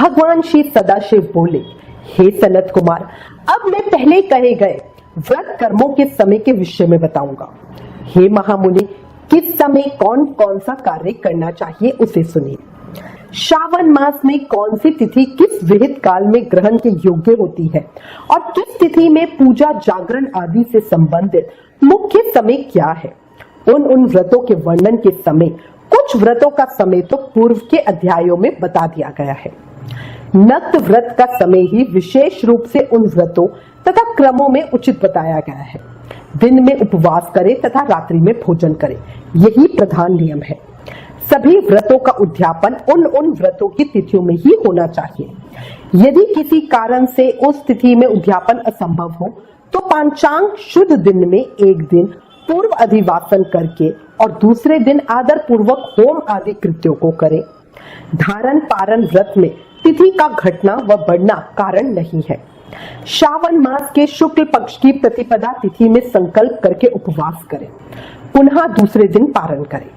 भगवान श्री सदाशिव बोले, हे सनत कुमार, अब मैं पहले कहे गए व्रत कर्मों के समय के विषय में बताऊंगा। हे महामुनि, किस समय कौन कौन सा कार्य करना चाहिए उसे सुनिए। श्रावण मास में कौन सी तिथि किस विहित काल में ग्रहण के योग्य होती है और किस तिथि में पूजा जागरण आदि से संबंधित मुख्य समय क्या है, उन व्रतों के वर्णन के समय कुछ व्रतों का समय तो पूर्व के अध्यायों में बता दिया गया है। नक्त व्रत का समय ही विशेष रूप से उन व्रतों तथा क्रमों में उचित बताया गया है। दिन में उपवास करे तथा रात्रि में भोजन करे, यही प्रधान नियम है। सभी व्रतों का उद्यापन उन व्रतों की तिथियों में ही होना चाहिए। यदि किसी कारण से उस तिथि में उद्यापन असंभव हो तो पांचांग शुद्ध दिन में एक दिन पूर्व अधिवासन करके और दूसरे दिन आदर पूर्वक होम आदि कृत्यों को करे। धारण पारण व्रत में तिथि का घटना व बढ़ना कारण नहीं है। श्रावण मास के शुक्ल पक्ष की प्रतिपदा तिथि में संकल्प करके उपवास करें, पुनः दूसरे दिन पारण करें,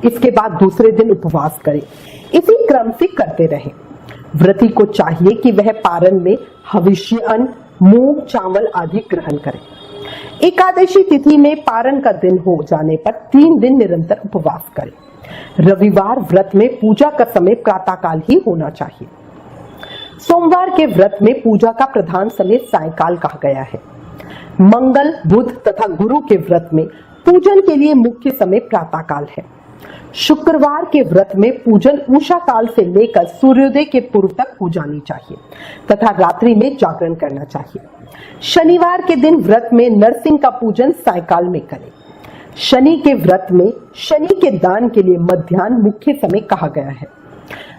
इसके बाद दूसरे दिन उपवास करें। इसी क्रम से करते रहें। व्रती को चाहिए कि वह पारण में हविष्य अन्न, मूंग, चावल आदि ग्रहण करे। एकादशी तिथि में पारण का दिन हो जाने पर 3 दिन निरंतर उपवास करें। रविवार व्रत में पूजा का समय प्रातःकाल ही होना चाहिए। सोमवार के व्रत में पूजा का प्रधान समय सायंकाल कहा गया है। मंगल, बुध तथा गुरु के व्रत में पूजन के लिए मुख्य समय प्रातःकाल है। शुक्रवार के व्रत में पूजन उषा काल से लेकर सूर्योदय के पूर्व तक हो जानी चाहिए तथा रात्रि में जागरण करना चाहिए। शनिवार के दिन व्रत में नरसिंह का पूजन सायंकाल में करें। शनि के व्रत में शनि के दान के लिए मध्याह्न मुख्य समय कहा गया है।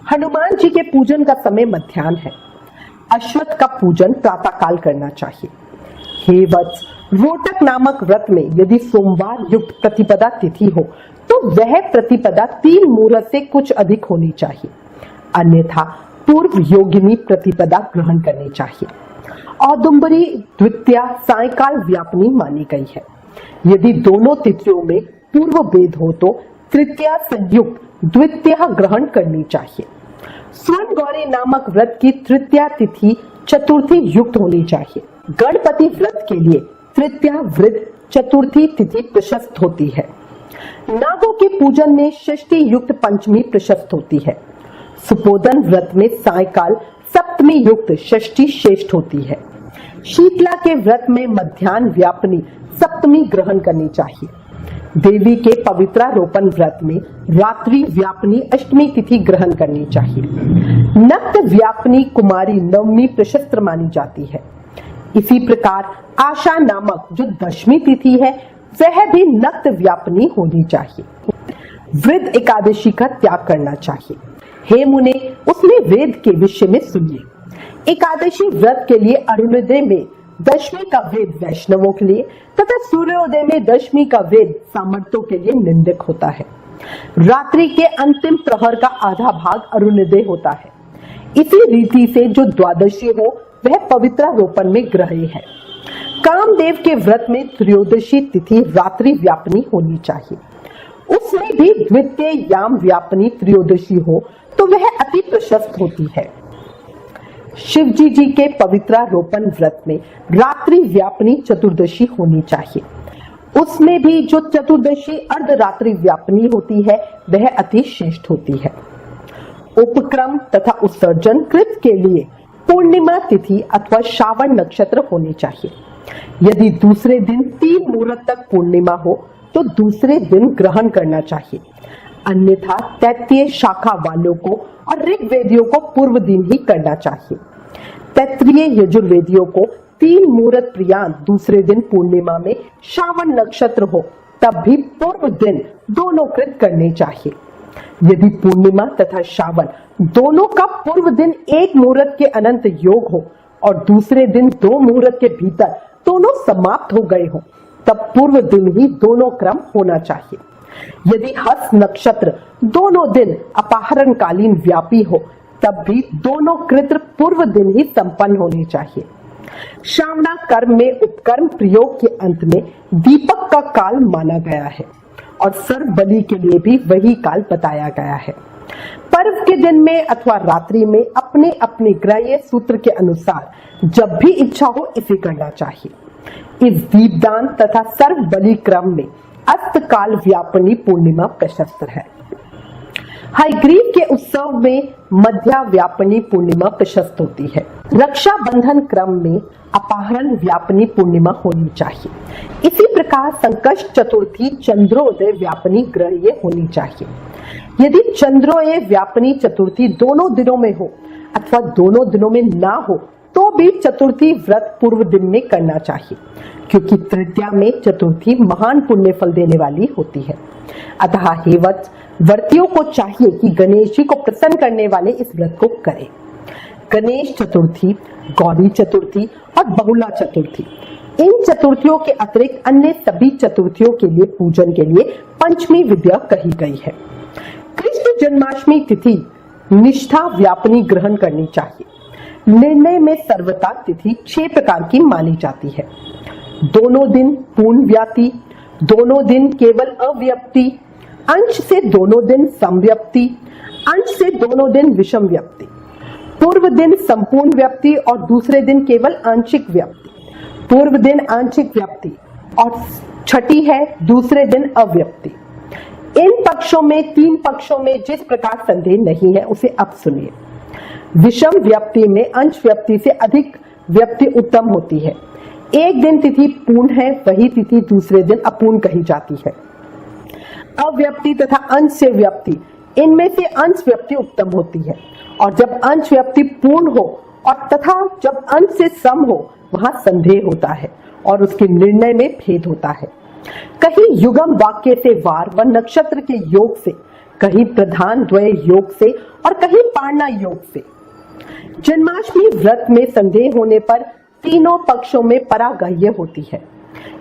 हनुमान जी के पूजन का समय मध्याह्न है। अश्वत्थ का पूजन प्रातःकाल करना चाहिए। हे वत्स, रोटक नामक व्रत में यदि सोमवार युक्त प्रतिपदा तिथि हो तो वह प्रतिपदा 3 मुहूर्त से कुछ अधिक होनी चाहिए, अन्यथा पूर्व योगिनी प्रतिपदा ग्रहण करनी चाहिए। औदुंबरी द्वितीया सायंकाल व्यापनी मानी गई है। यदि दोनों तिथियों में पूर्व भेद हो तो तृतीया संयुक्त द्वितीया ग्रहण करनी चाहिए। स्वर्ण गौरी नामक व्रत की तृतीया तिथि चतुर्थी युक्त होनी चाहिए। गणपति व्रत के लिए तृतीया व्रत चतुर्थी तिथि प्रशस्त होती है। नागों के पूजन में षष्ठी युक्त पंचमी प्रशस्त होती है। सुपोदन व्रत में सायंकाल सप्तमी युक्त षष्ठी श्रेष्ठ होती है। शीतला के व्रत में मध्याह्न व्यापनी सप्तमी ग्रहण करनी चाहिए। देवी के पवित्रारोपण व्रत में रात्रि व्यापनी अष्टमी तिथि ग्रहण करनी चाहिए। नक्त व्यापनी कुमारी नवमी प्रशस्त मानी जाती है। इसी प्रकार आशा नामक जो दशमी तिथि है वह भी नक्त व्यापनी होनी चाहिए। वृद्ध एकादशी का त्याग करना चाहिए। हे मुने, उसमें वेद के विषय में सुनिए। एकादशी व्रत के लिए अरुणोदय में दशमी का वेद वैष्णवों के लिए तथा सूर्योदय में दशमी का वेद सामर्थ्यों के लिए निंदक होता है। रात्रि के अंतिम प्रहर का आधा भाग अरुणोदय होता है। इसी रीति से जो द्वादशी हो वह पवित्रारोपण में ग्रह्य है। कामदेव के व्रत में त्रयोदशी तिथि रात्रि व्यापनी होनी चाहिए। उसमें भी द्वितीय याम व्यापनी त्रयोदशी हो तो वह अति प्रशस्त होती है। शिवजी जी के पवित्रारोपण व्रत में रात्रि व्यापनी चतुर्दशी होनी चाहिए। उसमें भी जो चतुर्दशी अर्धरात्रि व्यापनी होती है वह अति श्रेष्ठ होती है। उपक्रम तथा उत्सर्जन कृत के लिए पूर्णिमा तिथि अथवा श्रावण नक्षत्र होनी चाहिए। यदि दूसरे दिन 3 मुहूर्त तक पूर्णिमा हो तो दूसरे दिन ग्रहण करना चाहिए, अन्यथा तैत्तीय शाखा वालों को और ऋग्वेदियों को पूर्व दिन ही करना चाहिए। तैत्तीय यजुर्वेदियों को 3 मुहूर्त प्रियांत दूसरे दिन पूर्णिमा में श्रावण नक्षत्र हो तब भी पूर्व दिन दोनों कृत करने चाहिए। यदि पूर्णिमा तथा श्रावण दोनों का पूर्व दिन 1 मुहूर्त के अनंत योग हो और दूसरे दिन 2 मुहूर्त के भीतर दोनों समाप्त हो गए हो तब पूर्व दिन ही दोनों क्रम होना चाहिए। यदि हस्त नक्षत्र दोनों दिन अपहरणकालीन व्यापी हो तब भी दोनों कृत पूर्व दिन ही संपन्न होने चाहिए। श्रावणा कर्म में उपकर्म प्रयोग के अंत में दीपक का काल माना गया है और सर्व बलि के लिए भी वही काल बताया गया है। पर्व के दिन में अथवा रात्रि में अपने अपने ग्रह सूत्र के अनुसार जब भी इच्छा हो इसे करना चाहिए। इस दीपदान तथा सर्व बलि क्रम में अस्तकाल व्यापनी पूर्णिमा प्रशस्त है। हयग्रीव के उत्सव में मध्या व्यापनी पूर्णिमा प्रशस्त होती है। रक्षाबंधन क्रम में अपहरण व्यापनी पूर्णिमा होनी चाहिए। इसी प्रकार संकष्ट चतुर्थी चंद्रोदय व्यापनी ग्रह होनी चाहिए। यदि चंद्रोदय व्यापनी चतुर्थी दोनों दिनों में हो अथवा दोनों दिनों में ना हो तो भी चतुर्थी व्रत पूर्व दिन में करना चाहिए, क्योंकि तृतीया में चतुर्थी महान पुण्य फल देने वाली होती है। अतः हे वत्स, व्रतियों को चाहिए कि गणेश जी को प्रसन्न करने वाले इस व्रत को करें। गणेश चतुर्थी, गौरी चतुर्थी और बहुला चतुर्थी, इन चतुर्थियों के अतिरिक्त अन्य सभी चतुर्थियों के लिए पूजन के लिए पंचमी विद्या कही गई है। कृष्ण जन्माष्टमी तिथि निष्ठा व्यापनी ग्रहण करनी चाहिए। निर्णय में सर्वथा तिथि 6 प्रकार की मानी जाती है। दोनों दिन पूर्ण व्याप्ति, दोनों दिन केवल अव्यक्ति, अंश से दोनों दिन समव्यक्ति, अंश से दोनों दिन विषम व्यक्ति, पूर्व दिन संपूर्ण व्यक्ति और दूसरे दिन केवल आंशिक व्यक्ति, पूर्व दिन आंशिक व्यक्ति और छठी है दूसरे दिन अव्यक्ति। इन पक्षों में 3 पक्षों में जिस प्रकार संदेह नहीं है उसे अब सुनिए। विषम व्यक्ति में अंश व्यक्ति से अधिक व्यक्ति उत्तम होती है। एक दिन तिथि पूर्ण है, वही तिथि दूसरे दिन अपूर्ण कही जाती है। अव्यक्ति तथा अंश से व्यक्ति, इनमें से अंश व्यक्ति उत्तम होती है। और जब अंश व्यक्ति पूर्ण हो और तथा जब अंश से सम हो वहां संदेह होता है और उसके निर्णय में भेद होता है। कहीं युगम वाक्य से वार व नक्षत्र के योग से, कहीं प्रधान द्वय योग से और कहीं पारणा योग से। जन्माष्टमी व्रत में संदेह होने पर तीनों पक्षों में परागह्य होती है।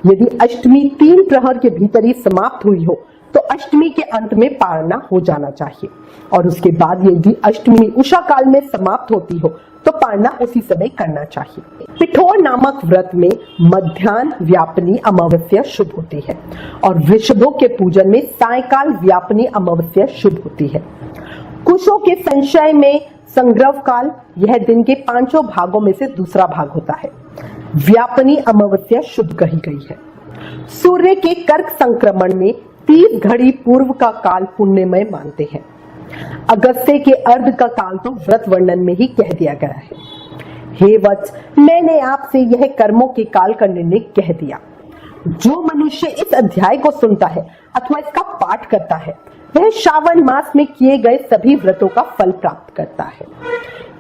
यदि अष्टमी 3 प्रहर के भीतर ही समाप्त हुई हो तो अष्टमी के अंत में पारणा हो जाना चाहिए, और उसके बाद यदि अष्टमी उषा काल में समाप्त होती हो तो पारणा उसी समय करना चाहिए। पिठोर नामक व्रत में मध्याह्न व्यापनी अमावस्या शुभ होती है और वृषभों के पूजन में सायकाल व्यापनी अमावस्या शुभ होती है। कुशों के संशय में संग्रह काल, यह दिन के 5 भागों में से दूसरा भाग होता है। व्यापनी अमावस्या शुभ कही गई है। सूर्य के कर्क संक्रमण में 30 घड़ी पूर्व का काल पुण्यमय मानते हैं। अगस्त्य के अर्ध का काल तो व्रत वर्णन में ही कह दिया गया है। हे वत्स, मैंने आपसे यह कर्मों के काल का निर्णय कह दिया। जो मनुष्य इस अध्याय को सुनता है अथवा इसका पाठ करता है वह श्रावण मास में किए गए सभी व्रतों का फल प्राप्त करता है।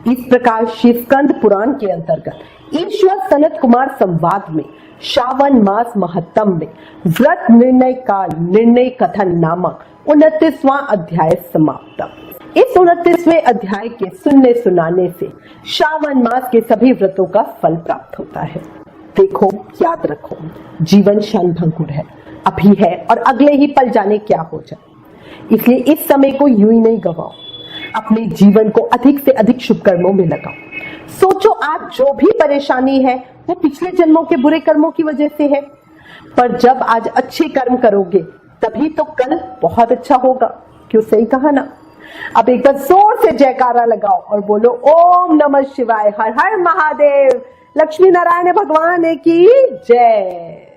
इस प्रकार शिवस्कंद पुराण के अंतर्गत ईश्वर सनत कुमार संवाद में श्रावण मास महत्तम में व्रत निर्णय काल निर्णय कथन नामक 29वां अध्याय समाप्त। इस 29वें अध्याय के सुनने सुनाने से श्रावण मास के सभी व्रतों का फल प्राप्त होता है। देखो, याद रखो, जीवन क्षणभंगुर है, अभी है और अगले ही पल जाने क्या हो जाए। इसलिए इस समय को यूं ही नहीं गवाओ, अपने जीवन को अधिक से अधिक शुभ कर्मों में लगाओ। सोचो, आज जो भी परेशानी है वो पिछले जन्मों के बुरे कर्मों की वजह से है, पर जब आज अच्छे कर्म करोगे तभी तो कल बहुत अच्छा होगा। क्यों, सही कहा ना? अब एक बार जोर से जयकारा लगाओ और बोलो ओम नमः शिवाय, हर हर महादेव, लक्ष्मी नारायण भगवान की जय।